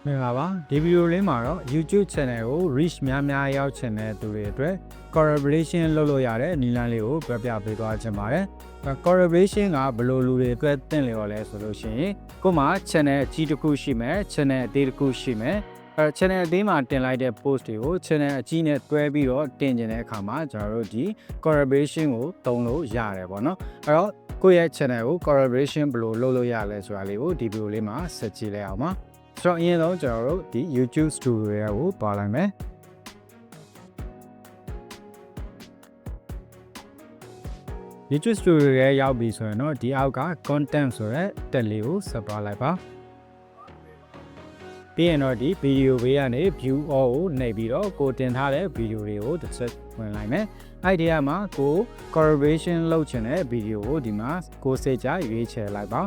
မင်္ဂလာပါဒီဗီဒီယိုလေးမှာတော့ YouTube channel ကို reach များရောက်ချင်တဲ့သူတွေအတွက် collaboration လုပ်လို့ရတဲ့နည်းလမ်းလေးကိုပြပေးသွားချင်ပါတယ် collaboration ကဘယ်လိုလူတွေအတွက်သင့်လျော်လဲဆိုလို့ရှိရင်ကို့မှာ channel အကြီးတစ်ခုရှိမယ် channel အသေးတစ်ခုရှိမယ်channel အသေးမှာတင်လိုက်တဲ့ post တွေကို channel အကြီးနဲ့တွဲပြီးတော့တင်ကျင်တဲ့အခါမှာကျွန်တော်တို့ဒီ collaboration ကိုသုံးလို့ရတယ်ပေါ့နော်အဲ့တော့ကိုယ့်ရဲ့ channel ကို collaboration ဘယ်လိုလုပ်လို့ရလဲဆိုတာလေးကိုဒီဗီဒီယိုလေးမှာဆက်ကြည့်လိုက်အောင်ပါဆိုတော့အရင်ဆုံးကျွန်တော်တို့ဒီ YouTube Studio ကိုပါလိုက်မယ် YouTube Studio ရဲ့ရောက်ပြီဆိုရင်တော့ဒီအောက်က content ဆိုတဲ့တက်လေးကိုဆက်သွားလိုက်ပါပြီးရင်တော့ဒီ video ဘေးကနေ view all ကိုနှိပ်ပြီးတော့ကိုတင်ထားတဲ့ video တွေကိုတစ်ချက်ဝင်လိုက်မယ်အဲ့ဒီမှာကို collaboration လုပ်ချင်တဲ့ video ကိုဒီမှာကိုစိတ်ကြရွေးချယ်လိုက်ပါ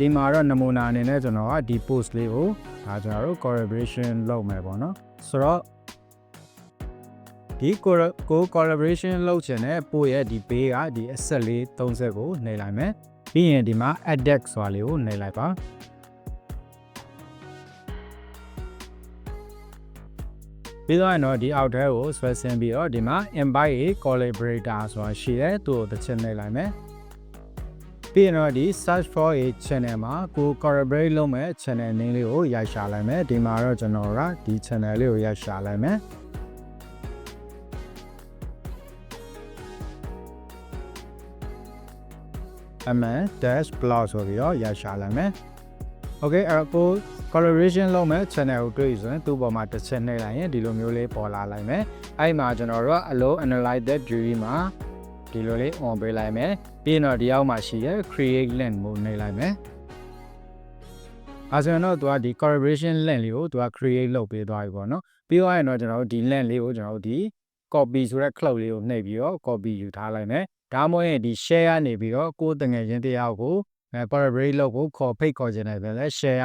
ဒီမှာတော့နမူနာအနေနဲ့ကျွန်တော်ကဒီ post လေးကိုဒါကျွန်တော်တို့ collaboration လုပ်မယ်ပေါ့နော်ဆိုတော့ဒီကို collaboration လုပ်ချင်တဲ့ပို့ရဲ့ဒီ page ကဒီအဆက်လေး30ကိုနှိပ်လိုက်မယ်ပြီးရင်ဒီမှာ add ဆိုတာလေးကိုနှိပ်လိုက်ပါပြီးတော့တော့ဒီအောက်ထဲကိုဆွဲဆင်းပြီးတော့ဒီမှာ invite a collaborator ဆိုတာရှိတယ်သူ့ကိုတစ်ချက်နှိပ်လိုက်မယ်ပြီးရင်တော့ဒီ search for a channel မှာကို collaborate လုပ်မဲ့ channel name လေးကိုရိုက်ရှာလိုက်မယ်ဒီမှာတော့ကျွန်တော်ကဒီ channel လေးကိုရိုက်ရှာလိုက်မယ်aman-blog ဆိုပြီးတော့ရိုက်ရှာလိုက်မယ် okay အဲ့တော့ collaboration လုပ်မဲ့ channel ကိုတွေ့ဆိုရင်သူ့ပေါ်မှာတစ်ချက်နှိပ်လိုက်ရင်ဒီလိုမျိုးလေးပေါ်လာလိုက်မယ်အဲ့မှာကျွန်တော်တို့က allow analyze that jury မှာဒီလိုလေး on ပေးလိုက်မယ်ပြီးတော့ဒီအောက်မှာရှိရ create link ကိုနှိပ်လိုက်မယ်အဲဆိုရင်တော့သူကဒီ collaboration link လေးကိုသူက create လုပ်ပေးသွားပြီပေါ့နော်ပြီးတော့ရင်တော့ကျွန်တော်တို့ဒီ link လေးကိုကျွန်တော်တို့ဒီ copy ဆိုတဲ့ cloud လေးကိုနှိပ်ပြီးတော့ copy ယူထားလိုက်မယ်ဒါမှမဟုတ်ရင်ဒီ share ကနေပြီးတော့ကိုယ်တငယ်ချင်းတယောက်ကို collaborate လုပ်ဖို့ဖိတ်ခေါ်ခြင်းနဲ့လည်း share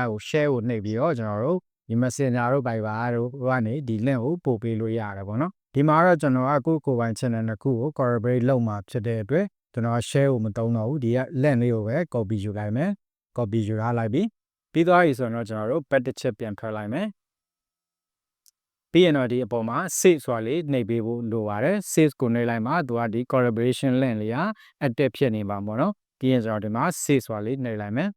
ကိုနှိပ်ပြီးတော့ကျွန်တော်တို့ဒီ messenger တို့ viber တို့ကနေဒီ link ကိုပို့ပေးလို့ရတယ်ပေါ့နော်ဒီမှာတော့ကျွန်တော်ကကိုယ်ပိုင် channel တစ်ခုကို collaborate လုပ်မှာဖြစ်တဲ့အတွက်ကျွန်တော် share ကိုမသုံးတော့ဘူးဒီက link လေးကိုပဲ copy ယူလိုက်မယ် copy ယူထားလိုက်ပြီးသွားပြီဆိုတော့ကျွန်တော်တို့ back တစ်ချက်ပြန်ထွက်လိုက်မယ်ပြီးရင်တော့ဒီအပေါ်မှာ save ဆိုတာလေးနှိပ်ပေးဖို့လိုပါတယ် save ကိုနှိပ်လိုက်မှသူကဒီ collaboration link လေးက active ဖြစ်နေပါမှာเนาะပြီးရင်ကျွန်တော်ဒီမှာ save ဆိုတာလေးနှိပ်လိုက်မယ်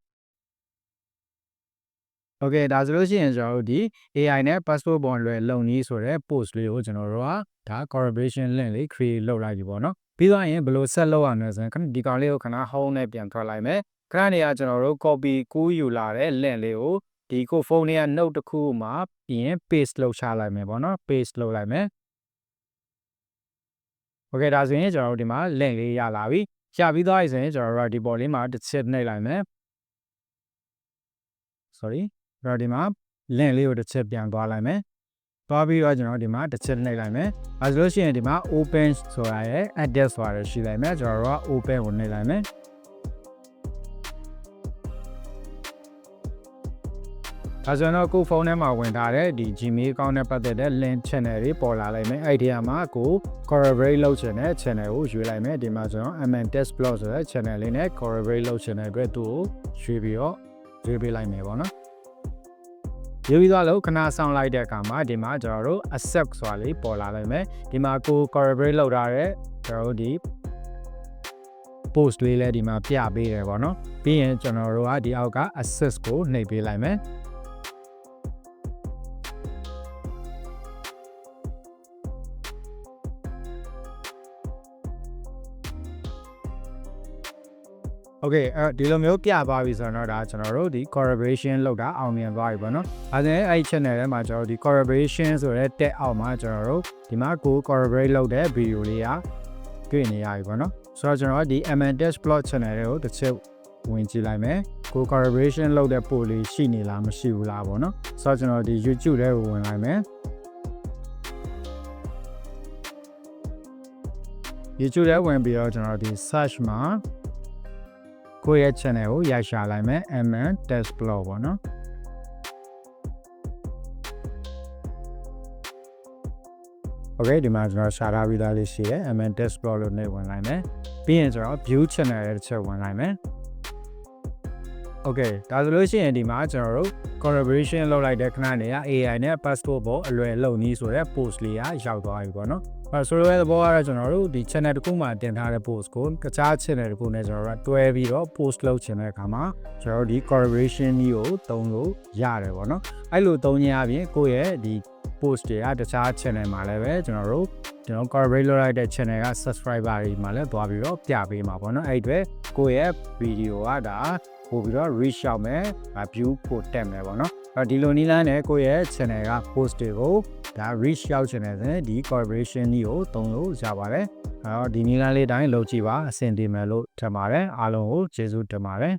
okay ဒါဆိုလို့ရှိရင်ကျွန်တော်တို့ဒီ AI နဲ့ passport ပေါ်လွယ်လုံနည်းဆိုတဲ့ post လေးကိုကျွန်တော်တို့ကဒါ collaboration link လေး create လုပ်လိုက်ပြီပေါ့เนาะပြီးသွားရင်ဘယ်လိုဆက်လုပ်ရမလဲဆိုရင်ဒီကောင်လေးကိုခဏ home နဲ့ပြန်ထွက်လိုက်မယ်ခဏနေကကျွန်တော်တို့ copy ကူးယူလာတဲ့ link လေးကိုဒီကိုဖုန်းလေးက note တစ်ခုမှာပြီးရင် paste လုပ်ချလိုက်မယ်ပေါ့နော် paste လုပ်လိုက်မယ် okay ဒါဆိုရင်ကျွန်တော်တို့ဒီမှာ link လေးရလာပြီရပြီးသွားပြီဆိုရင်ကျွန်တော်တို့ဒီပေါ်လေးမှာတစ်ချက်နှိပ်လိုက်မယ် sorry ကျွန်တော်ဒီမှာ link လေးကိုတစ်ချက်ပြန်သွားလိုက်မယ်သွားပြီးတော့ကျွန်တော်ဒီမှာတစ်ချက်နှိပ်လိုက်မယ်အဲဆိုလို့ရှိရင်ဒီမှာ open ဆိုတာရဲ့ edit ဆိုတာရှိလိုက်မယ်ကျွန်တော်တို့က open ကိုနှိပ်လိုက်မယ်အဲဆိုတော့ကိုဖုန်းထဲမှာဝင်ထားတဲ့ဒီ Gmail account နဲ့ပတ်သက်တဲ့ link channel တွေပေါ်လာလိုက်မယ်အဲ့ဒီမှာကို collaborate လုပ်ချင်တဲ့ channel ကိုရွေးလိုက်မယ်ဒီမှာကျွန်တော် aman-blog ဆိုတဲ့ channel လေးနဲ့ collaborate လုပ်ချင်တဲ့အတွက်သူ့ကိုရွေးပြီးတော့ရွေးပေးလိုက်မယ်ပေါ့နော်ရွေးပြီးတော့ခဏဆောင်လိုက်တဲ့အခါမှာဒီမှာကျွန်တော်တို့ accept ဆိုတာလေးပေါ်လာလိုက်မယ်ဒီမှာကို collaborate လုပ်ထားတဲ့ကျွန်တော်တို့ဒီ post လေးလည်းဒီမှာပြပေးတယ်ပေါ့နော်ပြီးရင်ကျွန်တော်တို့ကဒီအောက်က access ကိုနှိပ်ပေးလိုက်မယ်okay ဒီလိုမျိုးပြသွားပြီဆိုတော့ဒါကျွန်တော်တို့ဒီ collaboration လုပ်တာအောင်မြင်သွားပြီပေါ့နော်။အဲဒါနဲ့အဲ့ channel ထဲမှာကျွန်တော်ဒီ collaboration ဆိုတဲ့ tag အောက်မှာကျွန်တော်တို့ဒီမှာကို collaborate လုပ်တဲ့ video လေးကတွေ့နေရပြီပေါ့နော်။ဆိုတော့ကျွန်တော်ဒီ aman-blog channel တွေကိုတစ်ချက်ဝင်ကြည့်လိုက်မယ်။ကို collaboration လုပ်တဲ့ post လေးရှိနေလားမရှိဘူးလားပေါ့နော်။ဆိုတော့ကျွန်တော်ဒီ YouTube ထဲကိုဝင်လိုက်မယ်။ YouTube ထဲဝင်ပြီးတော့ကျွန်တော်ဒီ search မှာကိုယ့်ရဲ့ channel ကိုရိုက်ရှာလိုက်မယ် aman-blog ပေါ့နော် okay ဒီမှာကျွန်တော်ရှာထားပြီးသားလေးရှိတယ် aman-blog လို့နှိပ်ဝင်လိုက်မယ်ပြီးရင်ကျွန်တော် view channel ရဲ့တစ်ချက်ဝင်လိုက်မယ် Okay ဒါဆိုလို့ရှိရင်ဒီမှာကျွန်တော်တို့ collaboration လုပ်လိုက်တဲ့ခဏနေရ AI နဲ့ passport ပေါ်အလွယ်လုံနည်းဆိုတဲ့ post လေးကရောက်သွားပြီပေါ့နော်ဆိုလိုတဲ့သဘောကတော့ကျွန်တော်တို့ဒီ channel တစ်ခုမှာတင်ထားတဲ့ post ကိုတခြား channel တစ်ခုနဲ့ကျွန်တော်တို့တွဲပြီးတော့ post လုပ်ချင်တဲ့အခါမှာကျွန်တော်တို့ဒီ collaboration ကြီးကိုသုံးလို့ရတယ်ပေါ့နော်အဲ့လိုသုံးခြင်းအပြင်ကိုယ့်ရဲ့ဒီ post တွေကတခြား channel မှာလည်းပဲကျွန်တော် collaborate လုပ်လိုက်တဲ့ channel က subscriber တွေမှာလည်းသွားပြီးတော့ပြပေးမှာပေါ့နော်အဲ့အတွက်ကိုယ့်ရဲ့ video ကဒါပို့ပြီးတော့ reach ရောက်မယ် view ပို့တက်မယ်ပေါ့နော်ဒီလိုနည်းလမ်းနဲ့ကိုယ့်ရဲ့ channel က post တွေကိုဒါ reach ရောက်ချင်တဲ့ဒီ collaboration ကြီးကိုသုံးလို့ရပါတယ်ဒီနည်းလမ်းလေးတိုင်းလုပ်ကြည့်ပါအဆင်ပြေမယ်လို့ထင်ပါတယ်အားလုံးကိုကျေးဇူးတင်ပါတယ်